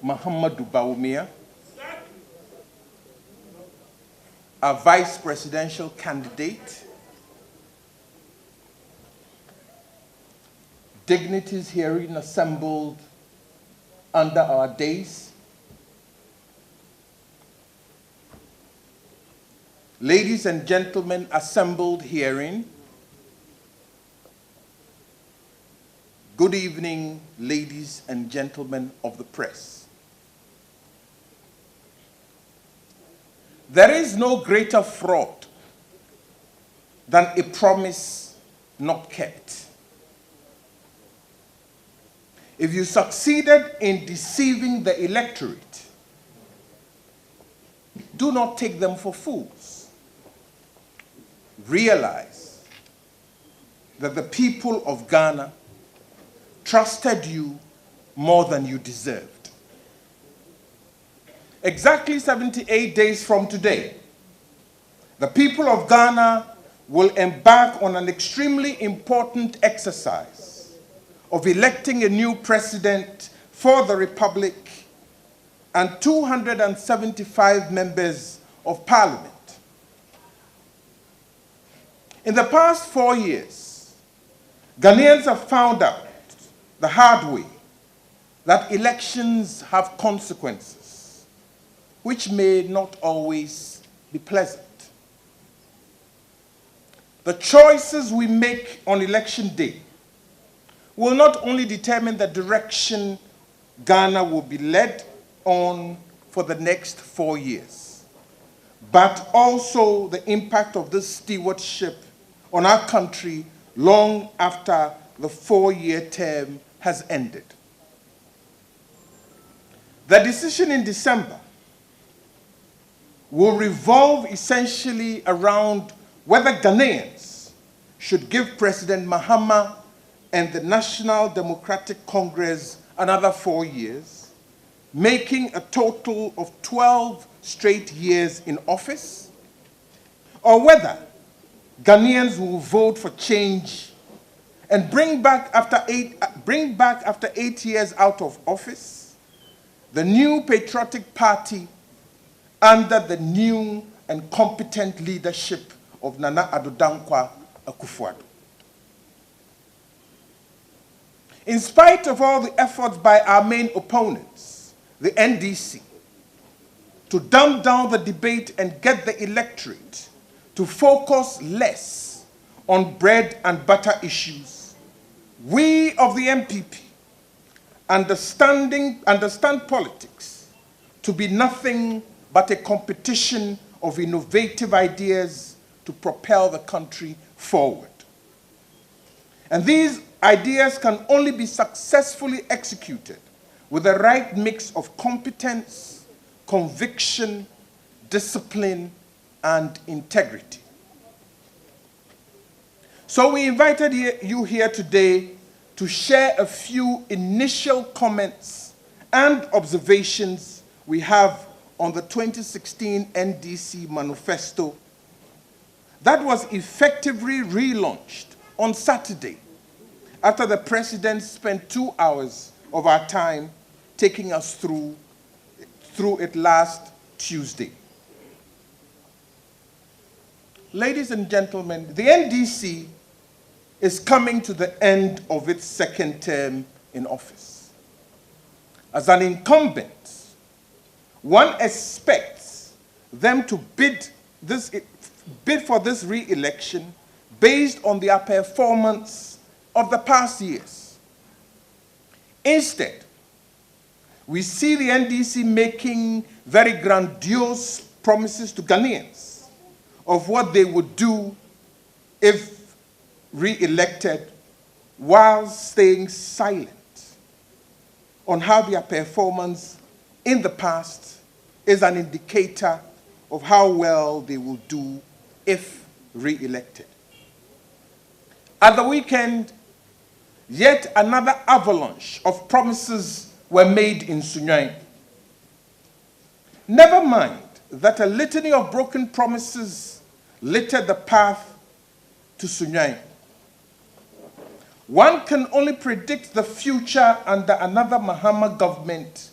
Muhammadu Bawumia, our vice presidential candidate, dignitaries herein assembled under our dais, ladies and gentlemen assembled herein, good evening, ladies and gentlemen of the press. There is no greater fraud than a promise not kept. If you succeeded in deceiving the electorate, do not take them for fools. Realize that the people of Ghana trusted you more than you deserved. Exactly 78 days from today, the people of Ghana will embark on an extremely important exercise of electing a new president for the Republic and 275 members of Parliament. In the past 4 years, Ghanaians have found out the hard way that elections have consequences, which may not always be pleasant. The choices we make on election day will not only determine the direction Ghana will be led on for the next 4 years, but also the impact of this stewardship on our country long after the 4-year term has ended. The decision in December will revolve essentially around whether Ghanaians should give President Mahama and the National Democratic Congress another 4 years, making a total of 12 straight years in office, or whether Ghanaians will vote for change and bring back after 8 years out of office the new patriotic party under the new and competent leadership of Nana Addo Dankwa Akufo-Addo. In spite of all the efforts by our main opponents, the NDC, to dumb down the debate and get the electorate to focus less on bread and butter issues, we of the NPP understand politics to be nothing but a competition of innovative ideas to propel the country forward. And these ideas can only be successfully executed with the right mix of competence, conviction, discipline, and integrity. So we invited you here today to share a few initial comments and observations we have on the 2016 NDC manifesto that was effectively relaunched on Saturday after the president spent 2 hours of our time taking us through it last Tuesday. Ladies and gentlemen, the NDC is coming to the end of its second term in office. As an incumbent, one expects them to bid for this re-election based on their performance of the past years. Instead, we see the NDC making very grandiose promises to Ghanaians of what they would do if re-elected, while staying silent on how their performance in the past is an indicator of how well they will do if re-elected. At the weekend, yet another avalanche of promises were made in Sunyani. Never mind that a litany of broken promises littered the path to Sunyani. One can only predict the future under another Mahama government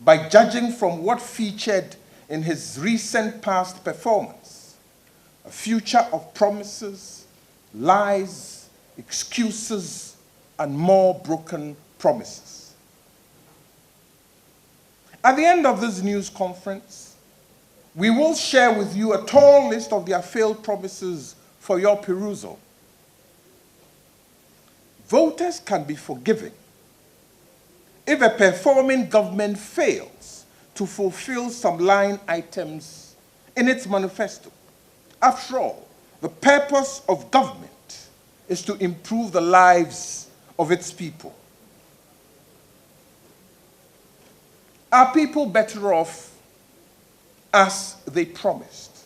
by judging from what featured in his recent past performance, a future of promises, lies, excuses, and more broken promises. At the end of this news conference, we will share with you a tall list of their failed promises for your perusal. Voters can be forgiving if a performing government fails to fulfill some line items in its manifesto. After all, the purpose of government is to improve the lives of its people. Are people better off as they promised?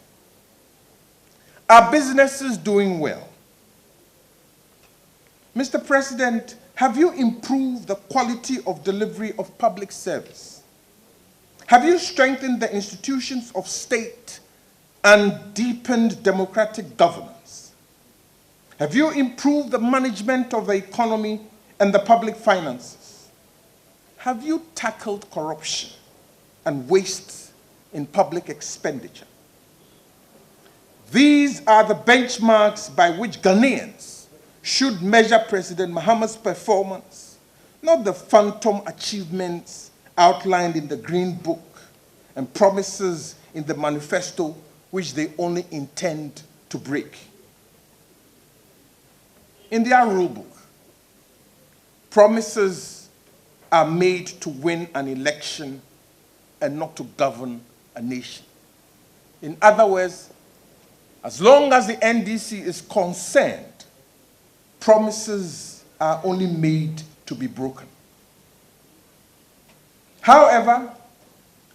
Are businesses doing well? Mr. President, have you improved the quality of delivery of public service? Have you strengthened the institutions of state and deepened democratic governance? Have you improved the management of the economy and the public finances? Have you tackled corruption and waste in public expenditure? These are the benchmarks by which Ghanaians should measure President Mahama's performance, not the phantom achievements outlined in the Green Book and promises in the manifesto which they only intend to break. In their rule book, promises are made to win an election and not to govern a nation. In other words, as long as the NDC is concerned, promises are only made to be broken. However,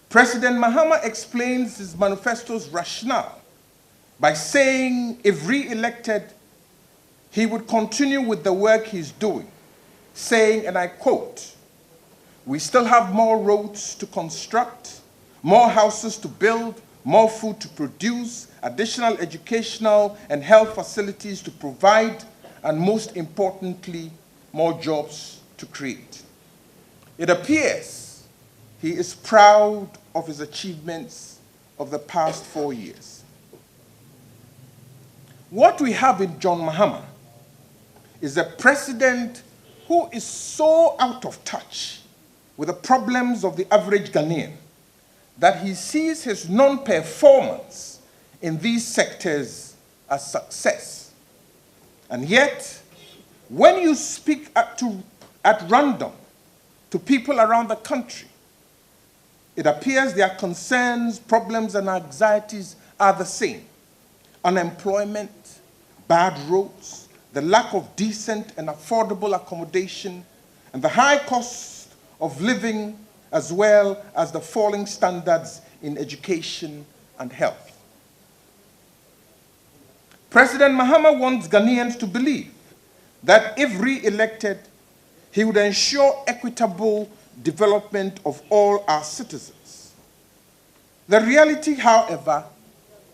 President Mahama explains his manifesto's rationale by saying if re-elected, he would continue with the work he's doing, saying, and I quote, "We still have more roads to construct, more houses to build, more food to produce, additional educational and health facilities to provide, and most importantly, more jobs to create." It appears he is proud of his achievements of the past 4 years. What we have in John Mahama is a president who is so out of touch with the problems of the average Ghanaian that he sees his non-performance in these sectors as success. And yet, when you speak at random to people around the country, it appears their concerns, problems, and anxieties are the same. Unemployment, bad roads, the lack of decent and affordable accommodation, and the high cost of living, as well as the falling standards in education and health. President Mahama wants Ghanaians to believe that if re-elected, he would ensure equitable development of all our citizens. The reality, however,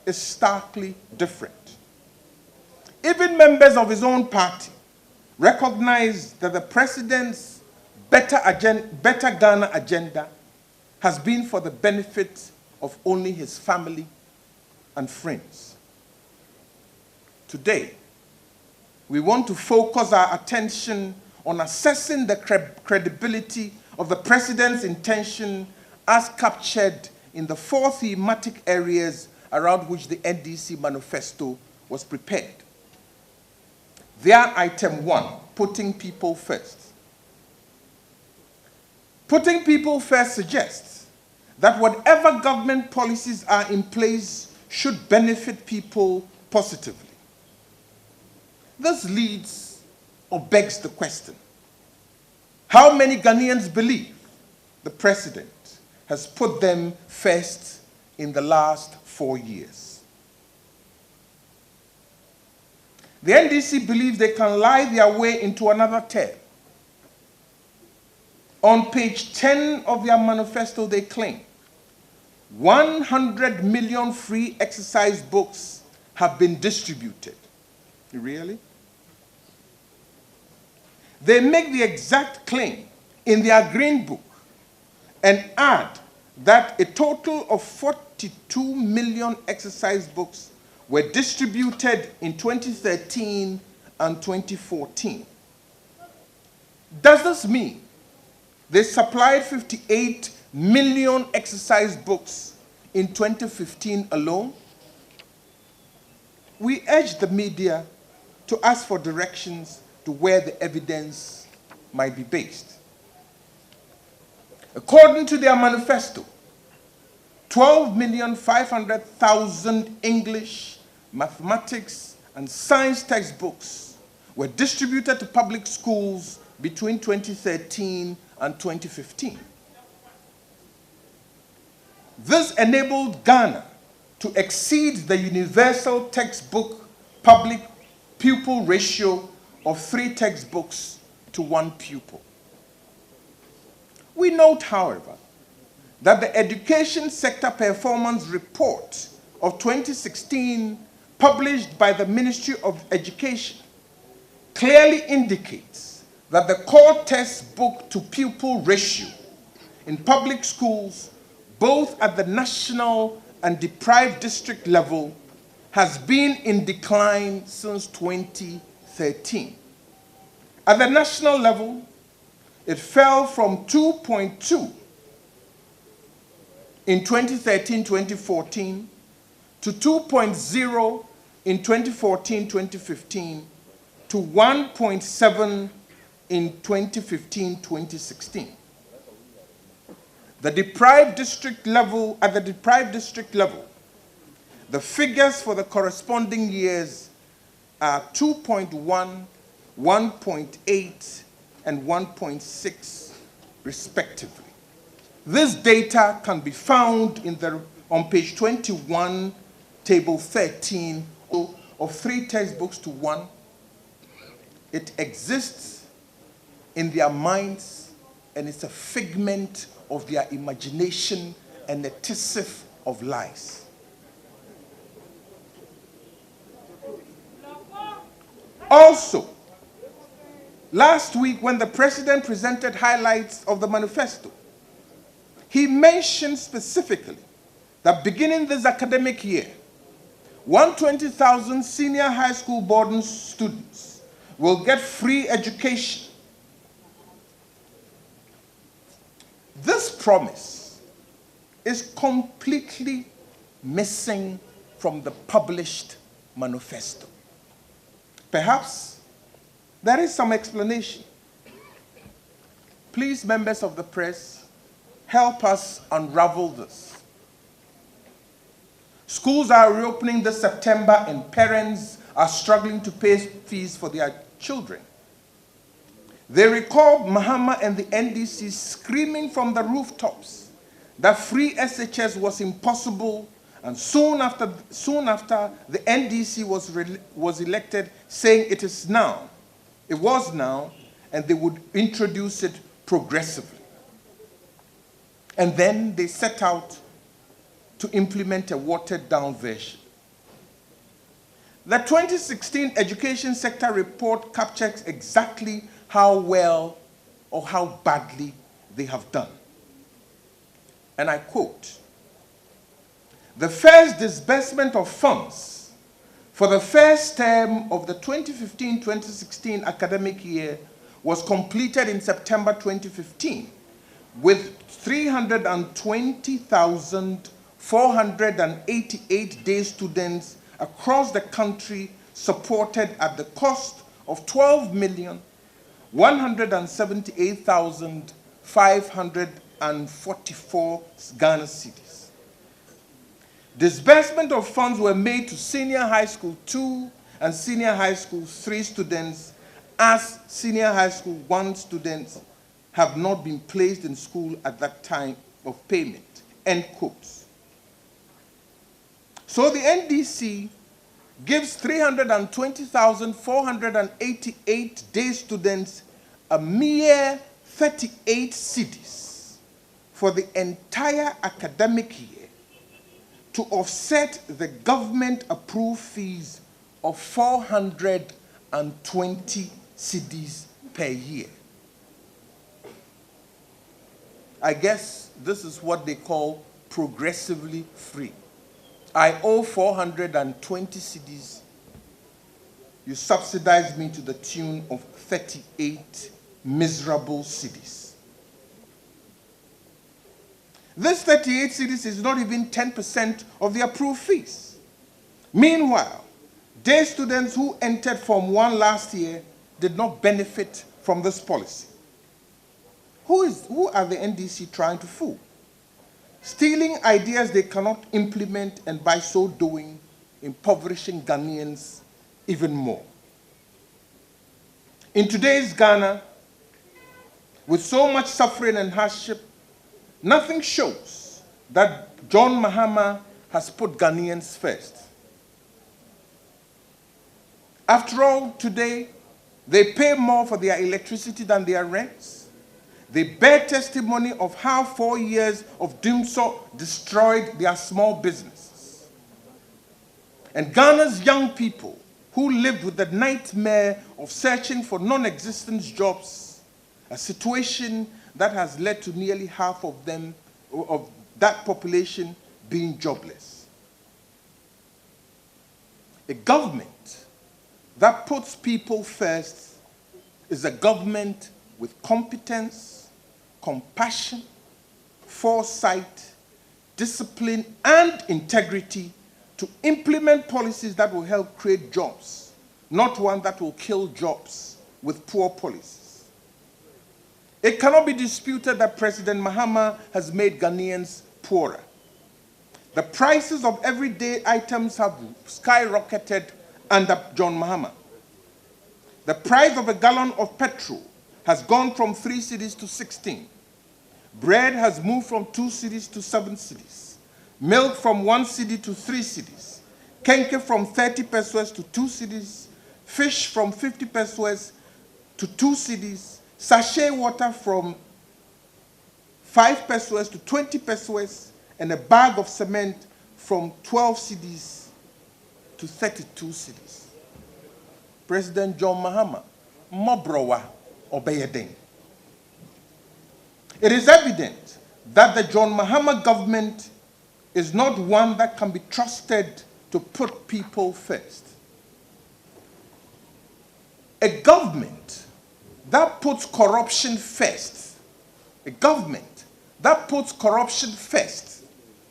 is starkly different. Even members of his own party recognize that the president's better Ghana agenda has been for the benefit of only his family and friends. Today, we want to focus our attention on assessing the credibility of the president's intention as captured in the 4 thematic areas around which the NDC manifesto was prepared. Their item 1, putting people first. Putting people first suggests that whatever government policies are in place should benefit people positively. This leads or begs the question: how many Ghanaians believe the president has put them first in the last 4 years? The NDC believes they can lie their way into another term. On page 10 of their manifesto, they claim 100 million free exercise books have been distributed. Really? They make the exact claim in their Green Book and add that a total of 42 million exercise books were distributed in 2013 and 2014. Does this mean they supplied 58 million exercise books in 2015 alone? We urge the media to ask for directions to where the evidence might be based. According to their manifesto, 12,500,000 English, mathematics, and science textbooks were distributed to public schools between 2013 and 2015. This enabled Ghana to exceed the universal textbook public pupil ratio of 3 textbooks to 1 pupil. We note, however, that the Education Sector Performance Report of 2016, published by the Ministry of Education, clearly indicates that the core textbook to pupil ratio in public schools, both at the national and deprived district level, has been in decline since 2013. At the national level, it fell from 2.2 in 2013-2014 to 2.0 in 2014-2015 to 1.7 in 2015-2016. At the deprived district level, the figures for the corresponding years are 2.1, 1.8, and 1.6 respectively. This data can be found on page 21, table 13, of 3 textbooks to 1. It exists in their minds, and it's a figment of their imagination and a tissue of lies. Also, last week when the president presented highlights of the manifesto, he mentioned specifically that beginning this academic year, 120,000 senior high school boarding students will get free education. This promise is completely missing from the published manifesto. Perhaps there is some explanation. Please, members of the press, help us unravel this. Schools are reopening this September and parents are struggling to pay fees for their children. They recall Mahama and the NDC screaming from the rooftops that free SHS was impossible, and soon after the NDC was elected, saying it was now, and they would introduce it progressively. And then they set out to implement a watered-down version. The 2016 Education Sector Report captures exactly how well or how badly they have done. And I quote, "The first disbursement of funds for the first term of the 2015-2016 academic year was completed in September 2015 with 320,488 day students across the country supported at the cost of 12,178,544 Ghana cedis. Disbursement of funds were made to Senior High School 2 and Senior High School 3 students, as Senior High School 1 students have not been placed in school at that time of payment." End quotes. So the NDC gives 320,488 day students a mere 38 cedis for the entire academic year to offset the government-approved fees of 420 cedis per year. I guess this is what they call progressively free. I owe 420 cedis. You subsidize me to the tune of 38 miserable cedis. This 38 cedis is not even 10% of the approved fees. Meanwhile, day students who entered Form 1 last year did not benefit from this policy. Who are the NDC trying to fool? Stealing ideas they cannot implement, and by so doing, impoverishing Ghanaians even more. In today's Ghana, with so much suffering and hardship, nothing shows that John Mahama has put Ghanaians first. After all, today, they pay more for their electricity than their rents. They bear testimony of how 4 years of doom so destroyed their small businesses. And Ghana's young people, who lived with the nightmare of searching for non-existent jobs, a situation that has led to nearly half of them, of that population, being jobless. A government that puts people first is a government with competence, compassion, foresight, discipline, and integrity to implement policies that will help create jobs, not one that will kill jobs with poor policies. It cannot be disputed that President Mahama has made Ghanaians poorer. The prices of everyday items have skyrocketed under John Mahama. The price of a gallon of petrol has gone from 3 cedis to 16. Bread has moved from 2 cedis to 7 cedis. Milk from 1 cedi to 3 cedis. Kenke from 30 pesos to 2 cedis. Fish from 50 pesos to 2 cedis. Sachet water from 5 pesos to 20 pesos. And a bag of cement from 12 cedis to 32 cedis. President John Mahama, Mobrowa Obeyedeng. It is evident that the John Mahama government is not one that can be trusted to put people first. A government that puts corruption first,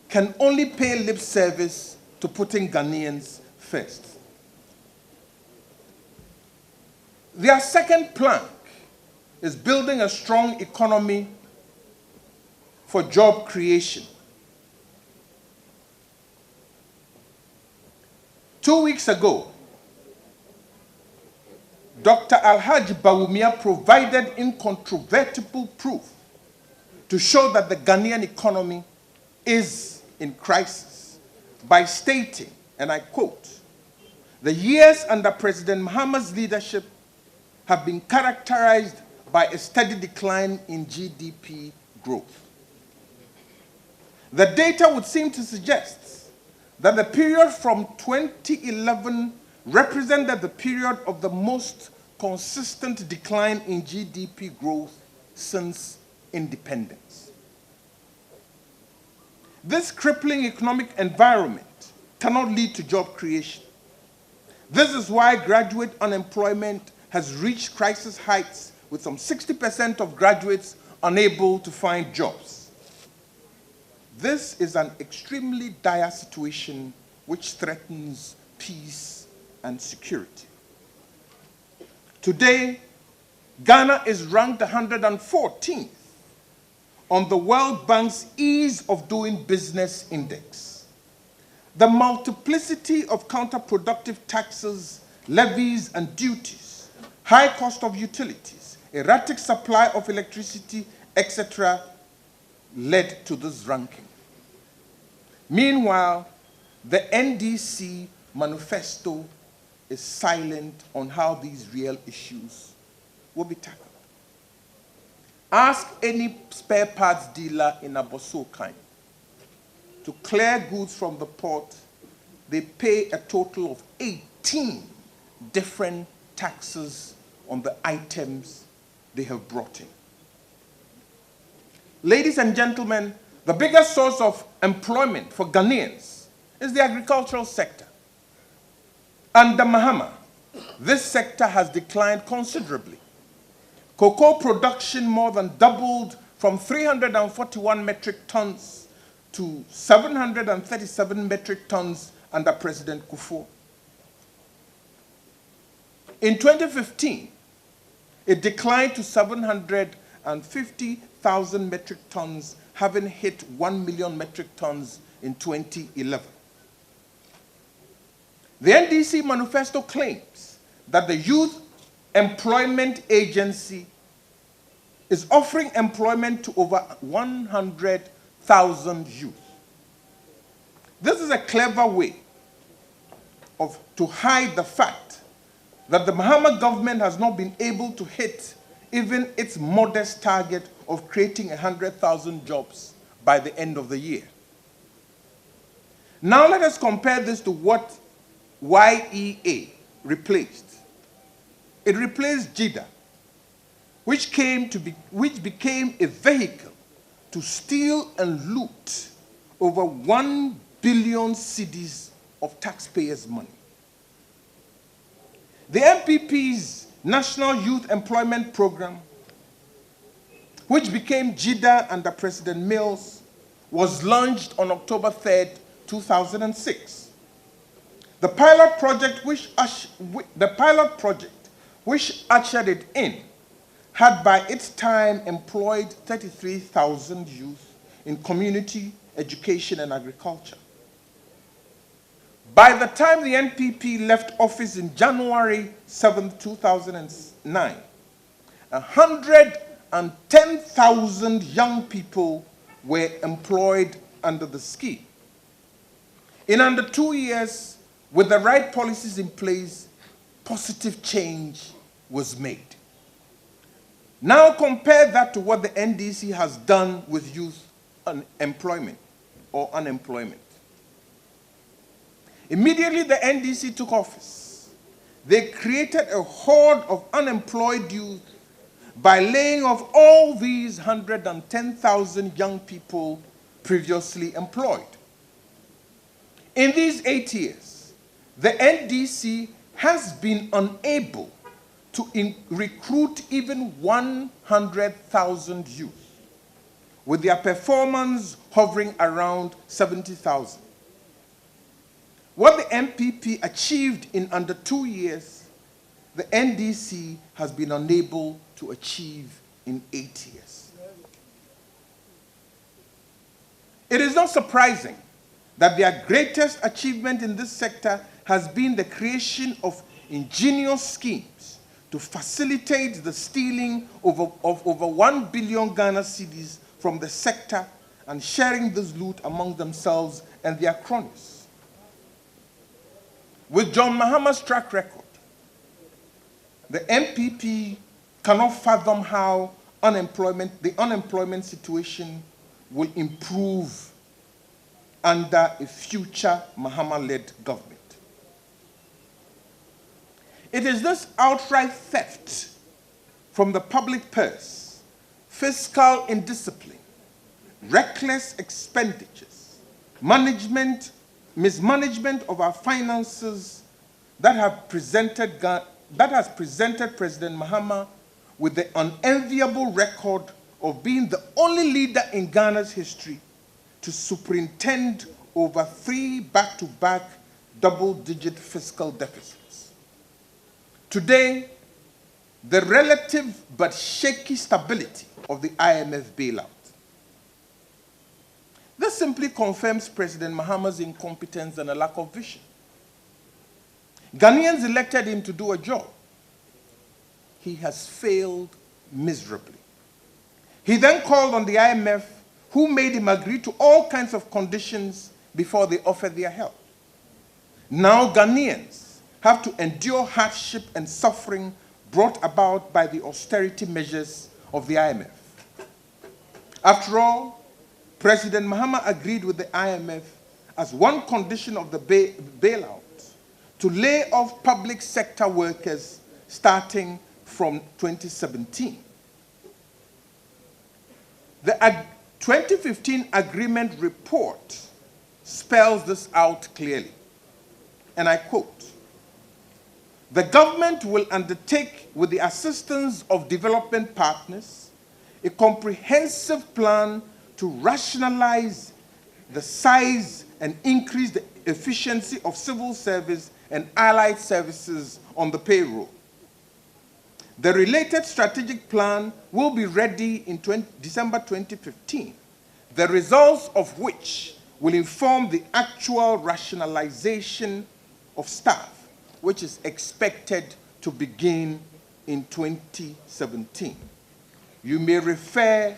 can only pay lip service to putting Ghanaians first. Their second plank is building a strong economy for job creation. 2 weeks ago, Dr. Alhaji Bawumia provided incontrovertible proof to show that the Ghanaian economy is in crisis by stating, and I quote, "The years under President Mahama's leadership have been characterized by a steady decline in GDP growth." The data would seem to suggest that the period from 2011 represented the period of the most consistent decline in GDP growth since independence. This crippling economic environment cannot lead to job creation. This is why graduate unemployment has reached crisis heights, with some 60% of graduates unable to find jobs. This is an extremely dire situation which threatens peace and security. Today, Ghana is ranked 114th on the World Bank's Ease of Doing Business Index. The multiplicity of counterproductive taxes, levies, and duties, high cost of utilities, erratic supply of electricity, etc., led to this ranking. Meanwhile, the NDC manifesto is silent on how these real issues will be tackled. Ask any spare parts dealer in Abossey to clear goods from the port. They pay a total of 18 different taxes on the items they have brought in. Ladies and gentlemen, the biggest source of employment for Ghanaians is the agricultural sector. Under Mahama, this sector has declined considerably. Cocoa production more than doubled from 341 metric tons to 737 metric tons under President Kufuor. In 2015, it declined to 750,000 metric tons, having hit 1 million metric tons in 2011. The NDC manifesto claims that the Youth Employment Agency is offering employment to over 100,000 youth. This is a clever way to hide the fact that the Mahama government has not been able to hit even its modest target of creating 100,000 jobs by the end of the year. Now let us compare this to what YEA replaced. It replaced JIDA, which became a vehicle to steal and loot over 1 billion cedis of taxpayers' money. The NPP's National Youth Employment Program, which became JIDA under President Mills, was launched on October 3rd, 2006. The pilot project which ushered it in had by its time employed 33,000 youth in community, education, and agriculture. By the time the NPP left office in January 7, 2009, 110,000 young people were employed under the scheme. In under 2 years, with the right policies in place, positive change was made. Now compare that to what the NDC has done with youth employment or unemployment. Immediately the NDC took office, they created a horde of unemployed youth by laying off all these 110,000 young people previously employed. In these 8 years, the NDC has been unable to recruit even 100,000 youth, with their performance hovering around 70,000. What the NPP achieved in under 2 years, the NDC has been unable to achieve in 8 years. It is not surprising that their greatest achievement in this sector has been the creation of ingenious schemes to facilitate the stealing of over 1 billion Ghana cedis from the sector and sharing this loot among themselves and their cronies. With John Mahama's track record, the NPP cannot fathom how the unemployment situation will improve under a future Mahama-led government. It is this outright theft from the public purse, fiscal indiscipline, reckless expenditures, mismanagement of our finances that has presented President Mahama with the unenviable record of being the only leader in Ghana's history to superintend over 3 back-to-back double-digit fiscal deficits. Today, the relative but shaky stability of the IMF bailout. This simply confirms President Mahama's incompetence and a lack of vision. Ghanaians elected him to do a job. He has failed miserably. He then called on the IMF, who made him agree to all kinds of conditions before they offered their help. Now Ghanaians have to endure hardship and suffering brought about by the austerity measures of the IMF. After all, President Mahama agreed with the IMF as one condition of the bailout to lay off public sector workers starting from 2017. 2015 agreement report spells this out clearly. And I quote, "The government will undertake, with the assistance of development partners, a comprehensive plan to rationalize the size and increase the efficiency of civil service and allied services on the payroll. The related strategic plan will be ready in December 2015, the results of which will inform the actual rationalization of staff, which is expected to begin in 2017. You may refer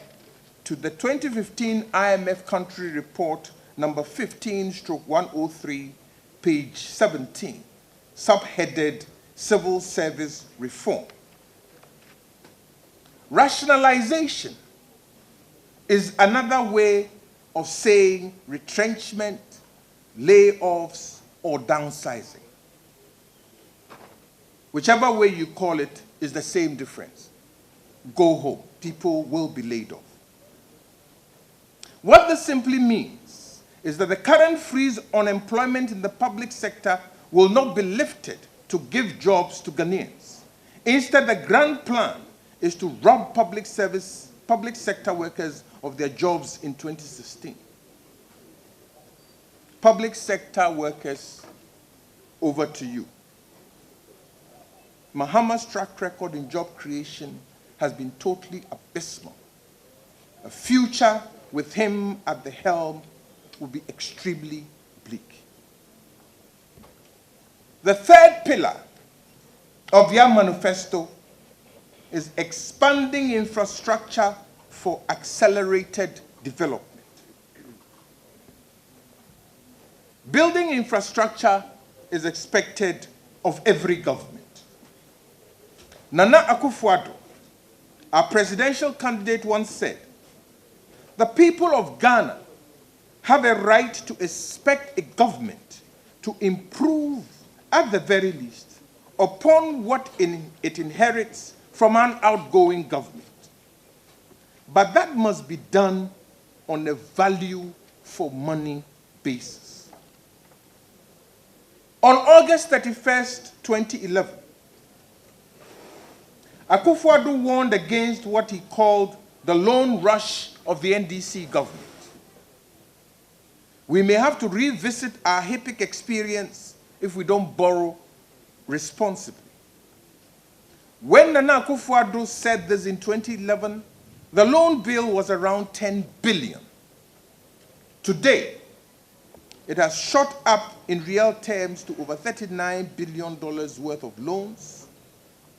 to the 2015 IMF country report number 15/103, page 17, subheaded Civil Service Reform. Rationalization is another way of saying retrenchment, layoffs, or downsizing. Whichever way you call it is the same difference. Go home. People will be laid off. What this simply means is that the current freeze on employment in the public sector will not be lifted to give jobs to Ghanaians. Instead, the grand plan is to rob public sector workers of their jobs in 2016. Public sector workers, over to you. Mahama's track record in job creation has been totally abysmal. A future with him at the helm will be extremely bleak. The third pillar of your manifesto is expanding infrastructure for accelerated development. Building infrastructure is expected of every government. Nana Akufo-Addo, our presidential candidate, once said, "The people of Ghana have a right to expect a government to improve, at the very least, upon what it inherits from an outgoing government. But that must be done on a value for money basis." On August 31st, 2011, Akufo-Addo warned against what he called the loan rush of the NDC government. We may have to revisit our HIPIC experience if we don't borrow responsibly. When Nana Akufo-Addo said this in 2011, the loan bill was around 10 billion. Today, it has shot up in real terms to over $39 billion worth of loans,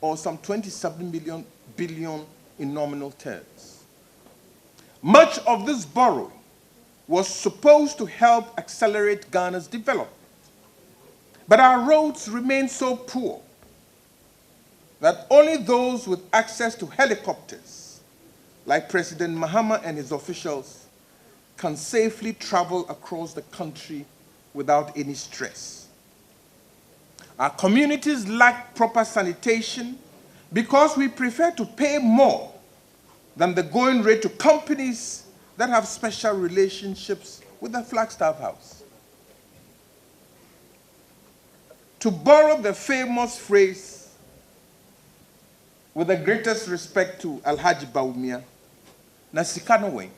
or some 27 billion in nominal terms. Much of this borrowing was supposed to help accelerate Ghana's development. But our roads remain so poor that only those with access to helicopters, like President Mahama and his officials, can safely travel across the country without any stress. Our communities lack proper sanitation because we prefer to pay more than the going rate to companies that have special relationships with the Flagstaff House. To borrow the famous phrase, with the greatest respect to Alhaji Bawumia, na sika no way.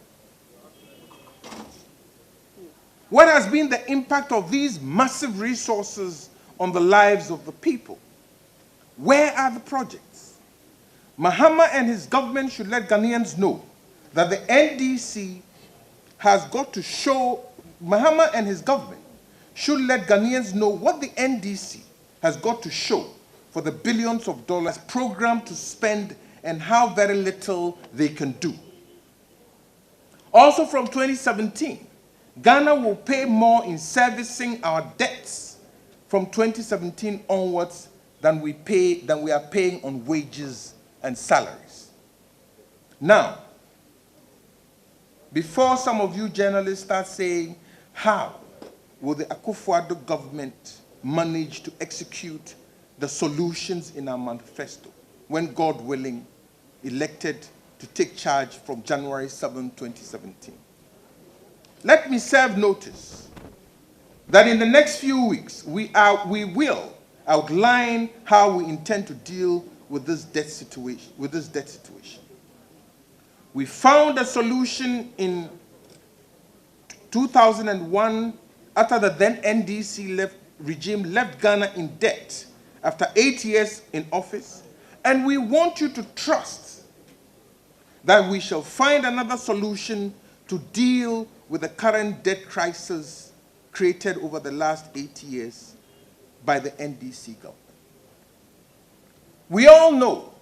What has been the impact of these massive resources on the lives of the people? Where are the projects? Mahama and his government should let Ghanaians know that the NDC has got to show, Mahama and his government should let Ghanaians know what the NDC has got to show for the billions of dollars programmed to spend and how very little they can do. Also from 2017, Ghana will pay more in servicing our debts from 2017 onwards than we are paying on wages and salaries. Now, before some of you journalists start saying, how will the Akufo-Addo government manage to execute the solutions in our manifesto when, God willing, elected to take charge from January 7, 2017. Let me serve notice that in the next few weeks, we will outline how we intend to deal with this debt situation. We found a solution in 2001 after the then NDC regime left Ghana in debt after 8 years in office, and we want you to trust that we shall find another solution to deal with the current debt crisis created over the last 8 years by the NDC government. We all know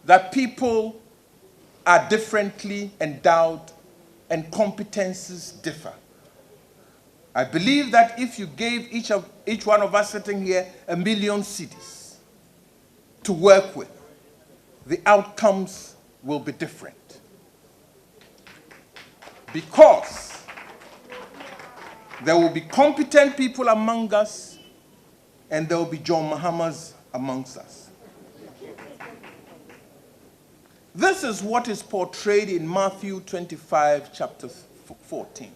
that people are differently endowed and competencies differ. I believe that if you gave each one of us sitting here 1 million cedis to work with, the outcomes will be different. Because there will be competent people among us, and there will be John Mahamas amongst us. This is what is portrayed in Matthew 25, chapter 14,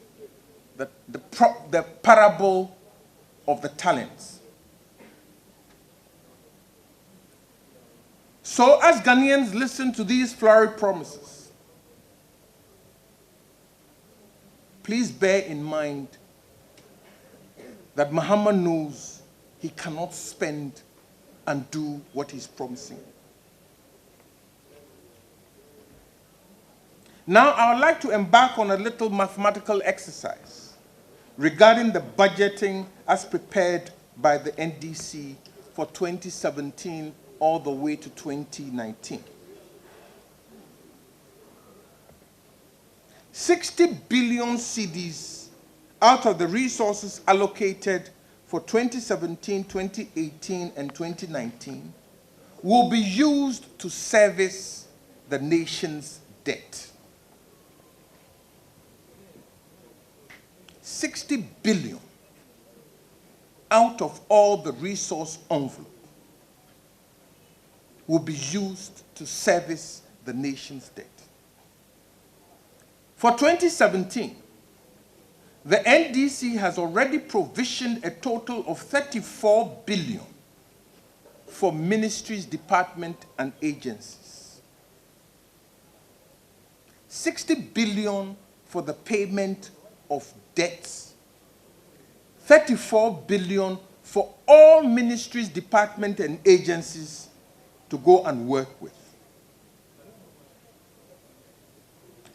the parable of the talents. So as Ghanaians listen to these flowery promises, please bear in mind that Mahama knows he cannot spend and do what he's promising. Now, I would like to embark on a little mathematical exercise regarding the budgeting as prepared by the NDC for 2017 all the way to 2019. 60 billion cedis out of the resources allocated for 2017, 2018, and 2019 will be used to service the nation's debt. 60 billion out of all the resource envelope will be used to service the nation's debt. For 2017, the NDC has already provisioned a total of 34 billion for ministries, departments, and agencies. 60 billion for the payment of debts. 34 billion for all ministries, departments, and agencies to go and work with.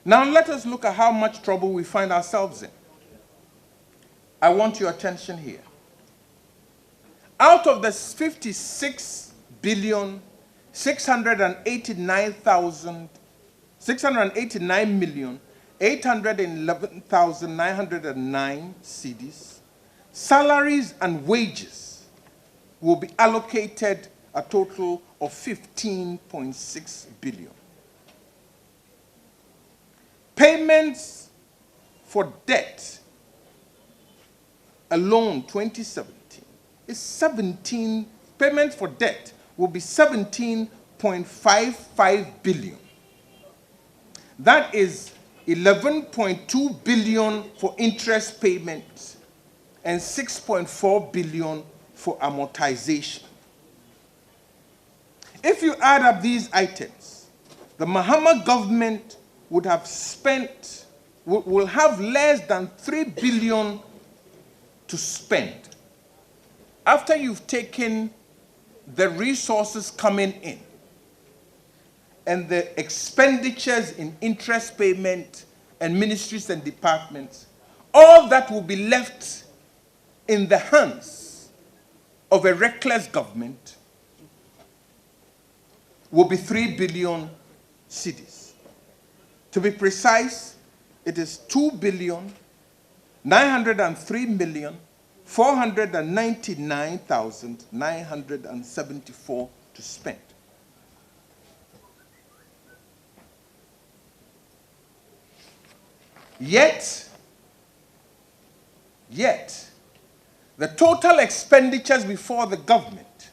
Now let us look at how much trouble we find ourselves in. I want your attention here. Out of the 56 billion 689 million 811,909 cedis, salaries and wages will be allocated a total of 15.6 billion. Payments for debt alone 2017 is 17, payments for debt will be 17.55 billion. That is 11.2 billion for interest payments and 6.4 billion for amortization. If you add up these items, the Mahama government would have spent, will have less than 3 billion to spend. After you've taken the resources coming in and the expenditures in interest payment and ministries and departments, all that will be left in the hands of a reckless government will be 3 billion cedis. To be precise, it is 2,903,499,974 to spend. Yet, the total expenditures before the government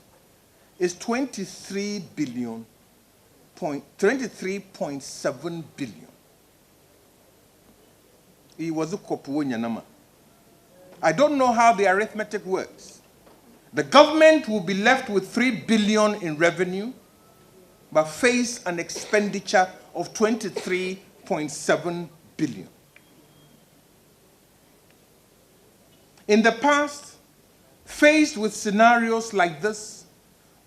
is 23 billion 23.7 billion. It was a kopuonyanama. I don't know how the arithmetic works. The government will be left with 3 billion in revenue, but face an expenditure of 23.7 billion. In the past, faced with scenarios like this,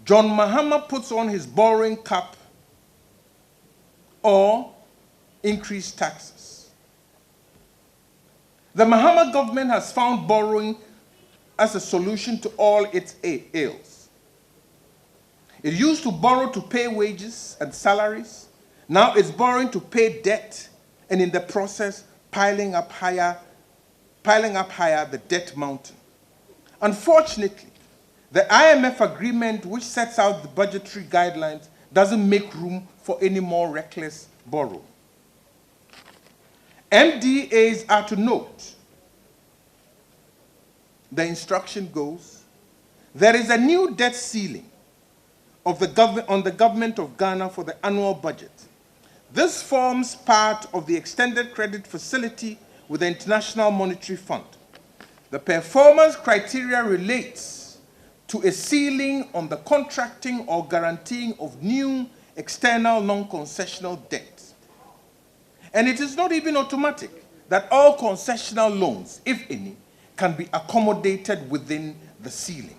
John Mahama puts on his borrowing cap or increased taxes. The Mahama government has found borrowing as a solution to all its ills. It used to borrow to pay wages and salaries. Now it's borrowing to pay debt, and in the process, piling up higher the debt mountain. Unfortunately, the IMF agreement, which sets out the budgetary guidelines, doesn't make room for any more reckless borrowing. MDAs are to note. The instruction goes, there is a new debt ceiling on the government of Ghana for the annual budget. This forms part of the extended credit facility with the International Monetary Fund. The performance criteria relates to a ceiling on the contracting or guaranteeing of new external non-concessional debt. And it is not even automatic that all concessional loans, if any, can be accommodated within the ceiling.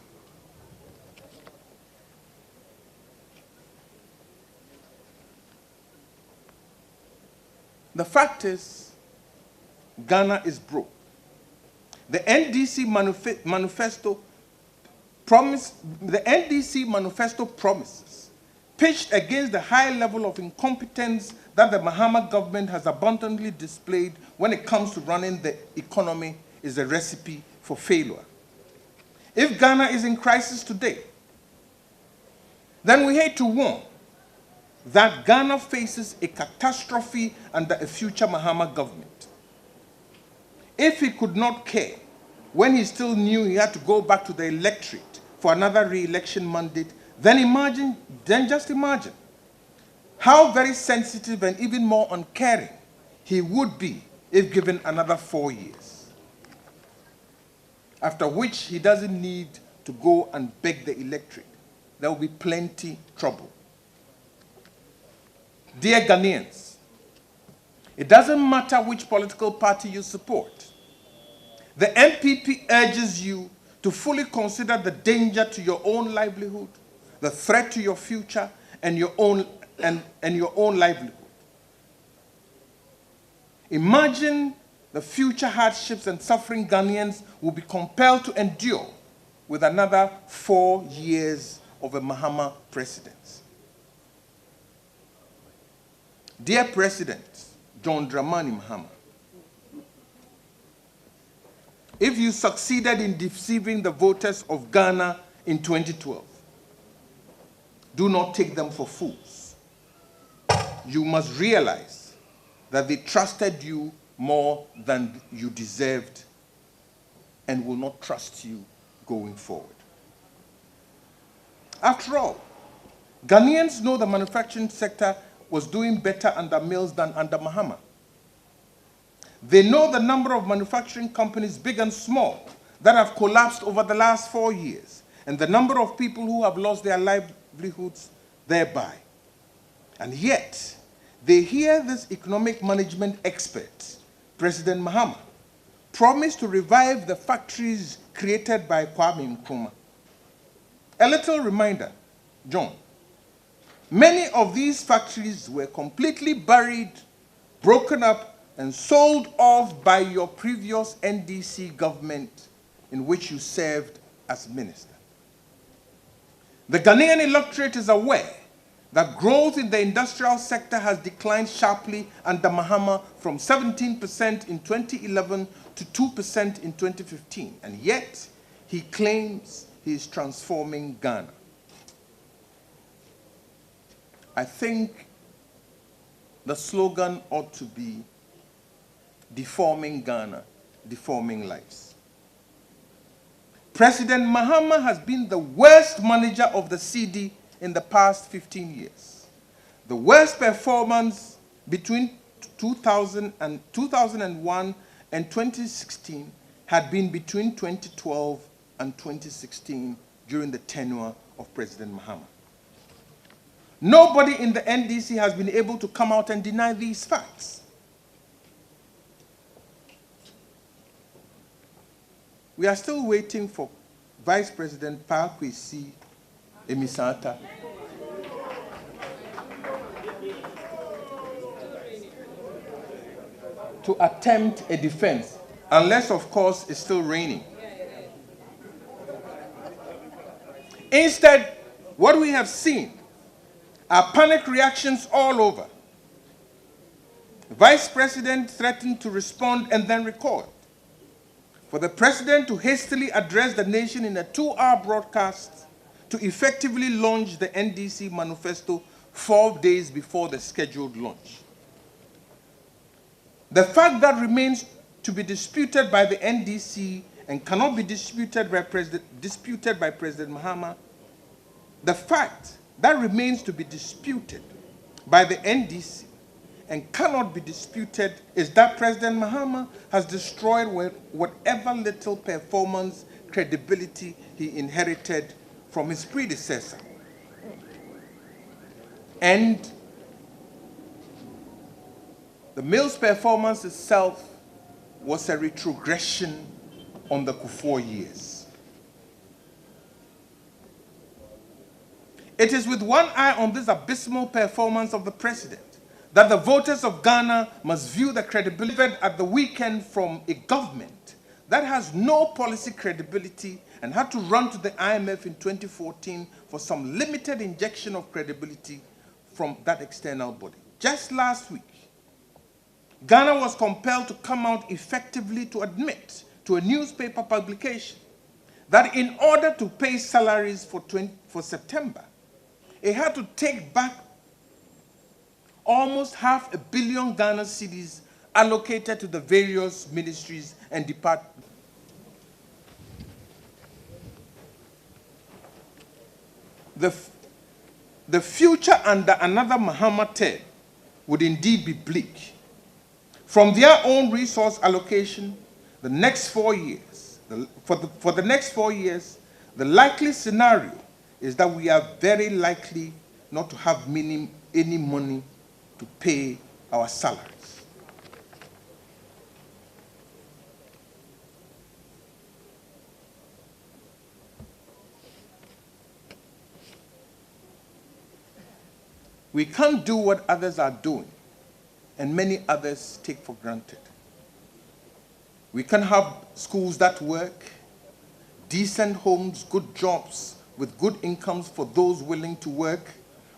The fact is, Ghana is broke. The NDC manifesto promises, pitched against the high level of incompetence that the Mahama government has abundantly displayed when it comes to running the economy, is a recipe for failure. If Ghana is in crisis today, then we hate to warn that Ghana faces a catastrophe under a future Mahama government. If he could not care when he still knew he had to go back to the electorate for another re-election mandate, then just imagine how very sensitive and even more uncaring he would be if given another 4 years. After which he doesn't need to go and beg the electorate. There will be plenty trouble. Dear Ghanaians, it doesn't matter which political party you support. The NPP urges you to fully consider the danger to your own livelihood, the threat to your future, and your own livelihood. Imagine the future hardships and suffering Ghanaians will be compelled to endure with another 4 years of a Mahama presidency. Dear President John Dramani Mahama, if you succeeded in deceiving the voters of Ghana in 2012, do not take them for fools. You must realize that they trusted you more than you deserved and will not trust you going forward. After all, Ghanaians know the manufacturing sector was doing better under Mills than under Mahama. They know the number of manufacturing companies, big and small, that have collapsed over the last 4 years, and the number of people who have lost their livelihoods thereby. And yet, they hear this economic management expert, President Mahama, promise to revive the factories created by Kwame Nkrumah. A little reminder, John. Many of these factories were completely buried, broken up, and sold off by your previous NDC government in which you served as minister. The Ghanaian electorate is aware that growth in the industrial sector has declined sharply under Mahama from 17% in 2011 to 2% in 2015, and yet he claims he is transforming Ghana. I think the slogan ought to be deforming Ghana, deforming lives. President Mahama has been the worst manager of the CD in the past 15 years. The worst performance between 2001 and 2016 had been between 2012 and 2016 during the tenure of President Mahama. Nobody in the NDC has been able to come out and deny these facts. We are still waiting for Vice President Pa Kwesi Emisata to attempt a defense, unless, of course, it's still raining. Instead, what we have seen are panic reactions all over. The Vice President threatened to respond and then record. For the President to hastily address the nation in a 2-hour broadcast to effectively launch the NDC manifesto 4 days before the scheduled launch. The fact that remains to be disputed by the NDC and cannot be disputed by President Mahama, the fact that remains to be disputed by the NDC and cannot be disputed is that President Mahama has destroyed whatever little performance credibility he inherited from his predecessor. And the Mills performance itself was a retrogression on the Kufuor years. It is with one eye on this abysmal performance of the President that the voters of Ghana must view the credibility at the weekend from a government that has no policy credibility and had to run to the IMF in 2014 for some limited injection of credibility from that external body. Just last week, Ghana was compelled to come out effectively to admit to a newspaper publication that in order to pay salaries for September, it had to take back almost $500 million Ghana cedis allocated to the various ministries and departments. The future under another Mahama term would indeed be bleak. From their own resource allocation, the next 4 years, for the next 4 years, the likely scenario is that we are very likely not to have any money to pay our salaries. We can't do what others are doing, and many others take for granted. We can have schools that work, decent homes, good jobs with good incomes for those willing to work,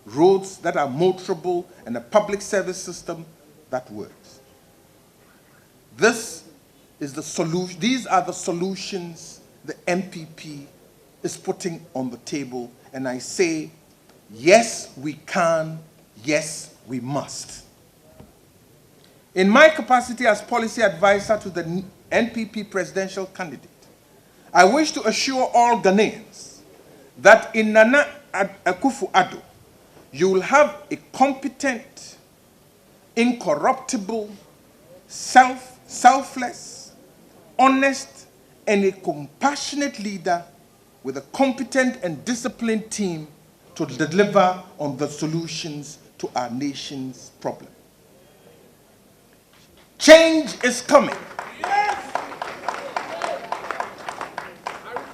roads that are motorable, and a public service system that works. This is the solution. These are the solutions the NPP is putting on the table, and I say, yes, we can, yes, we must. In my capacity as policy advisor to the NPP presidential candidate, I wish to assure all Ghanaians that in Nana Akufo-Addo, you will have a competent, incorruptible, selfless, honest, and a compassionate leader with a competent and disciplined team to deliver on the solutions to our nation's problem. Change is coming. Yes.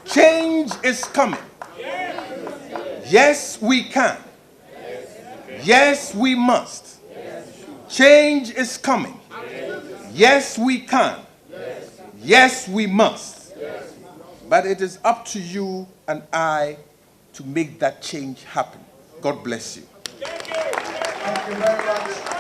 Change is coming. Yes, yes we can. Yes, we must. Change is coming. Yes, we can. Yes, we must. But it is up to you and I to make that change happen. God bless you. Thank you very much.